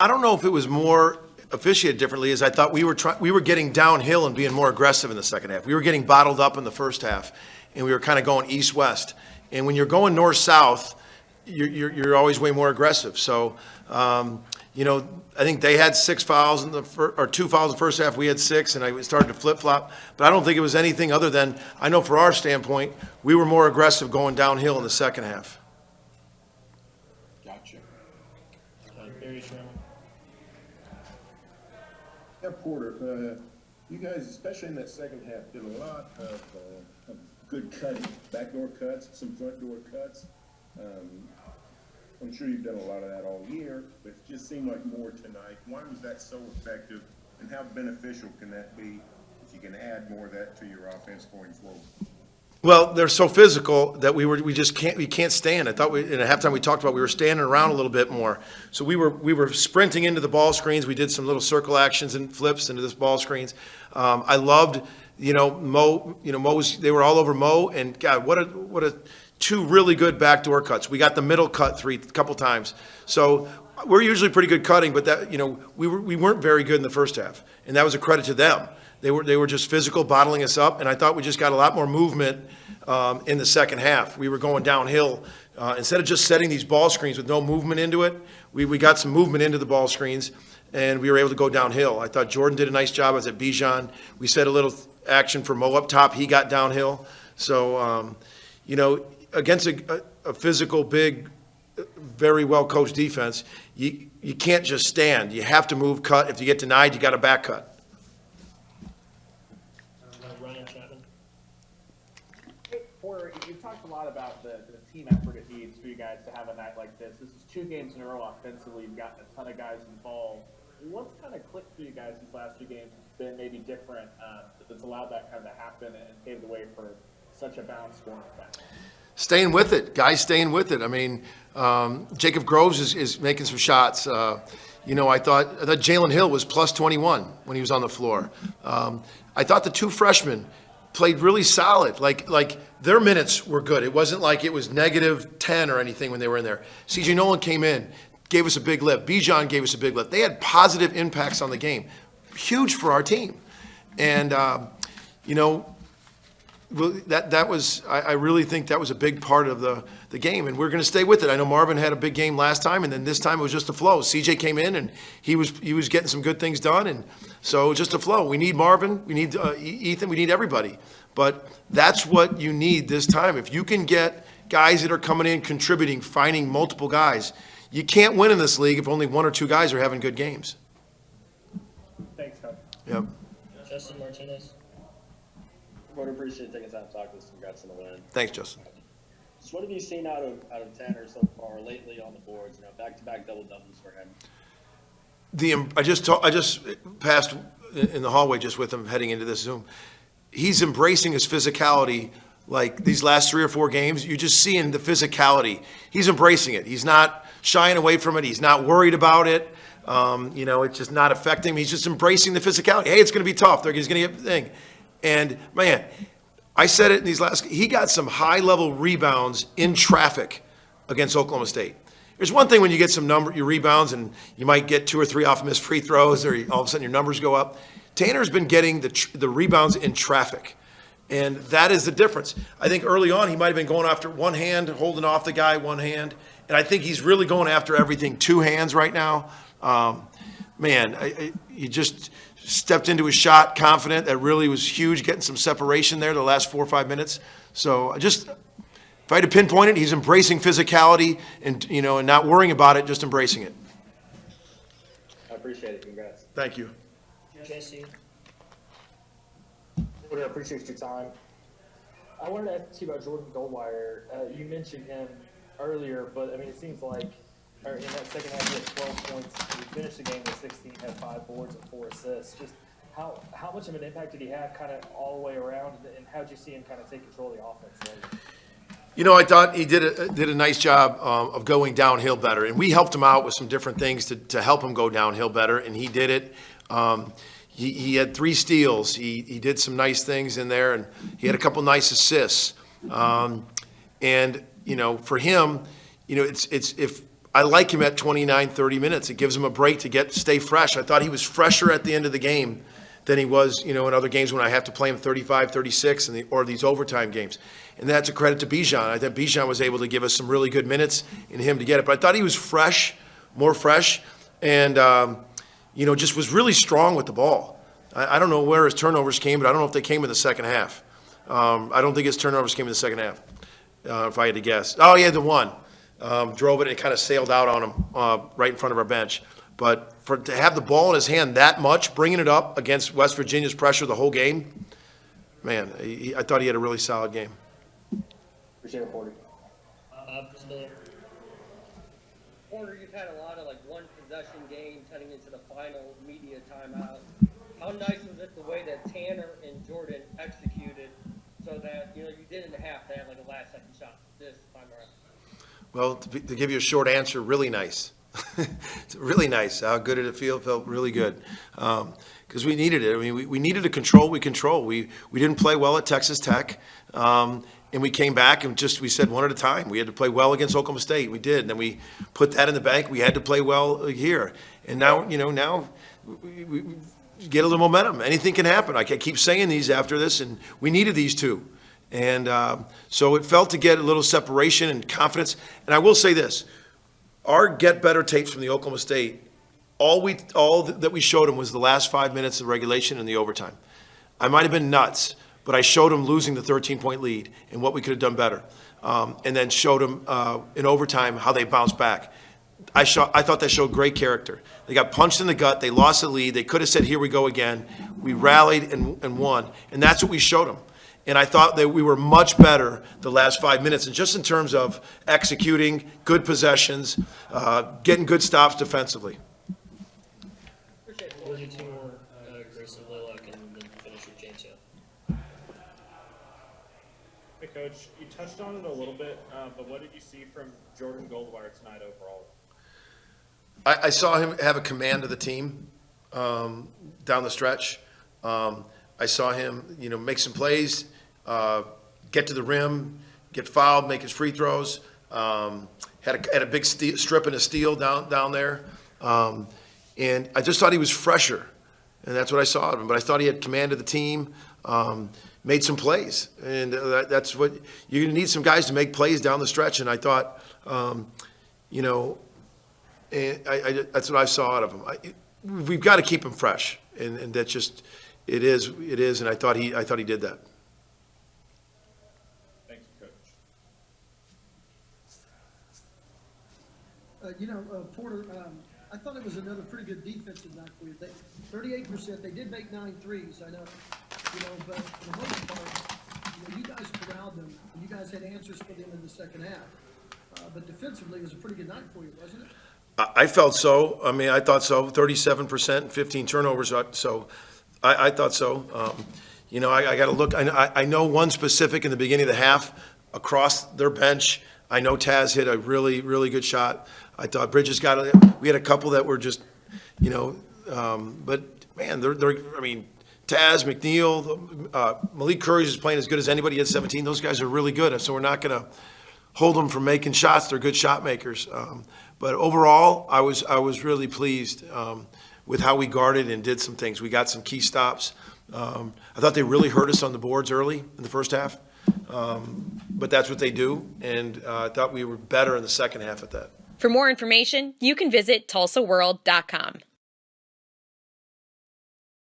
I don't know if it was more officiated differently, as I thought we were getting downhill and being more aggressive in the second half. We were getting bottled up in the first half, and we were kind of going east-west. And when you're going north-south, you're always way more aggressive. So, I think they had 6 fouls or 2 fouls in the first half. We had 6, and I started to flip-flop. But I don't think it was anything other than, I know for our standpoint, we were more aggressive going downhill in the second half. Gotcha. Barry Sherman. Yeah, Porter, you guys, especially in that second half, did a lot of good cutting, backdoor cuts, some front door cuts. I'm sure you've done a lot of that all year, but it just seemed like more tonight. Why was that so effective, and how beneficial can that be if you can add more of that to your offense going forward? Well, they're so physical that we can't stand. I thought in at halftime we talked about we were standing around a little bit more. So we were sprinting into the ball screens. We did some little circle actions and flips into this ball screens. I loved, Mo. They were all over Mo, and God, what a 2 really good backdoor cuts. We got the middle cut a couple times. So we're usually pretty good cutting, but that we weren't very good in the first half, and that was a credit to them. They were just physical, bottling us up, and I thought we just got a lot more movement in the second half. We were going downhill. Instead of just setting these ball screens with no movement into it, we got some movement into the ball screens, and we were able to go downhill. I thought Jordan did a nice job. I was at Bijan. We set a little action for Mo up top. He got downhill. So, against a physical, big, very well-coached defense, you can't just stand. You have to move, cut. If you get denied, you got to back cut. Porter, you've talked a lot about the team effort it needs for you guys to have a night like this. This is 2 games in a row offensively. You've gotten a ton of guys involved. What's kind of clicked for you guys these last 2 games been maybe different that's allowed that kind of to happen and paved the way for such a balanced scoring effect? Staying with it, guys staying with it. I mean, Jacob Groves is making some shots. I thought Jalen Hill was plus 21 when he was on the floor. I thought the 2 freshmen played really solid. Like their minutes were good. It wasn't like it was -10 or anything when they were in there. CJ Nolan came in, gave us a big lift. Bijan gave us a big lift. They had positive impacts on the game. Huge for our team. And, that was, I really think that was a big part of the game, and we're going to stay with it. I know Marvin had a big game last time, and then this time it was just a flow. CJ came in, and he was getting some good things done, and so just a flow. We need Marvin, we need Ethan, we need everybody. But that's what you need this time. If you can get guys that are coming in, contributing, finding multiple guys, you can't win in this league if only 1 or 2 guys are having good games. Thanks, Coach. Yep. Justin Martinez. Porter, appreciate taking time to talk to us. Congrats on the win. Thanks, Justin. Just what have you seen out of Tanner so far lately on the boards? Back-to-back double doubles for him. I just passed in the hallway just with him heading into this Zoom. He's embracing his physicality. Like these last 3 or 4 games, you're just seeing the physicality. He's embracing it. He's not shying away from it. He's not worried about it. It's just not affecting him. He's just embracing the physicality. Hey, it's going to be tough. He's going to get the thing. And, man, I said it in these he got some high-level rebounds in traffic against Oklahoma State. There's one thing when you get your rebounds and you might get 2 or 3 off missed free throws or all of a sudden your numbers go up. Tanner's been getting the rebounds in traffic, and that is the difference. I think early on he might have been going after one hand, holding off the guy one hand, and I think he's really going after everything 2 hands right now. He just stepped into his shot confident. That really was huge, getting some separation there the last 4 or 5 minutes. So if I had to pinpoint it, he's embracing physicality and not worrying about it, just embracing it. I appreciate it. Congrats. Thank you. Jesse. Porter, I appreciate your time. I wanted to ask you about Jordan Goldwire. You mentioned him earlier, but it seems like in that second half he had 12 points. He finished the game with 16, had 5 boards and 4 assists. Just how much of an impact did he have kind of all the way around, and how did you see him kind of take control of the offense later? I thought he did a nice job of going downhill better, and we helped him out with some different things to help him go downhill better, and he did it. He had 3 steals. He did some nice things in there, and he had a couple nice assists. For him, it's if I like him at 29, 30 minutes. It gives him a break to stay fresh. I thought he was fresher at the end of the game than he was, in other games when I have to play him 35, 36, or these overtime games. And that's a credit to Bijan. I think Bijan was able to give us some really good minutes in him to get it. But I thought he was fresh, more fresh, and, just was really strong with the ball. I don't know where his turnovers came, but I don't know if they came in the second half. I don't think his turnovers came in the second half, if I had to guess. Oh, yeah, the one. Drove it and it kind of sailed out on him right in front of our bench. But to have the ball in his hand that much, bringing it up against West Virginia's pressure the whole game, man, I thought he had a really solid game. Appreciate it, Porter. Chris Miller. Porter, you've had a lot of one possession games heading into the final media timeout. How nice was it the way that Tanner and Jordan executed so that you didn't have to have a last second shot this time around? Well, to give you a short answer, really nice. It's really nice. How good did it feel? It felt really good. Because we needed it. I mean, we needed to control. We didn't play well at Texas Tech. And we came back and we said one at a time. We had to play well against Oklahoma State. We did. And then we put that in the bank. We had to play well here. And now, now we get a little momentum. Anything can happen. I keep saying these after this, and we needed these two. And so it felt to get a little separation and confidence. And I will say this. Our get better tapes from the Oklahoma State, all that we showed them was the last 5 minutes of regulation and the overtime. I might have been nuts, but I showed them losing the 13-point lead and what we could have done better. And then showed them in overtime how they bounced back. I thought that showed great character. They got punched in the gut. They lost the lead. They could have said, here we go again. We rallied and won. And that's what we showed them. And I thought that we were much better the last 5 minutes, and just in terms of executing, good possessions, getting good stops defensively. Appreciate it, We'll Porter. do two more, Grayson Blaylock, and then finish with James Hill. Hey, Coach, you touched on it a little bit, but what did you see from Jordan Goldwire tonight overall? I saw him have a command of the team down the stretch. I saw him, make some plays, get to the rim, get fouled, make his free throws. Had a big strip and a steal down there. And I just thought he was fresher, and that's what I saw of him. But I thought he had command of the team, made some plays. And that's what – you're going to need some guys to make plays down the stretch. And I thought, that's what I saw out of him. We've got to keep him fresh, and that's just – It is, and I thought he did that. Thank you, Coach. Porter, I thought it was another pretty good defensive night for you. 38%, they did make 9 threes, I know, but for the most part, you guys corralled them, and you guys had answers for them in the second half. But defensively, it was a pretty good night for you, wasn't it? I felt so. I mean, I thought so. 37%, 15 turnovers. So I thought so. I got to look. I know one specific in the beginning of the half across their bench. I know Taz hit a really, really good shot. I thought Bridges got it. We had a couple that were just, but man, Taz, McNeil, Malik Curry is playing as good as anybody at 17. Those guys are really good. So we're not going to hold them from making shots. They're good shot makers. But overall, I was really pleased with how we guarded and did some things. We got some key stops. I thought they really hurt us on the boards early in the first half. But that's what they do. And I thought we were better in the second half at that. For more information, you can visit TulsaWorld.com.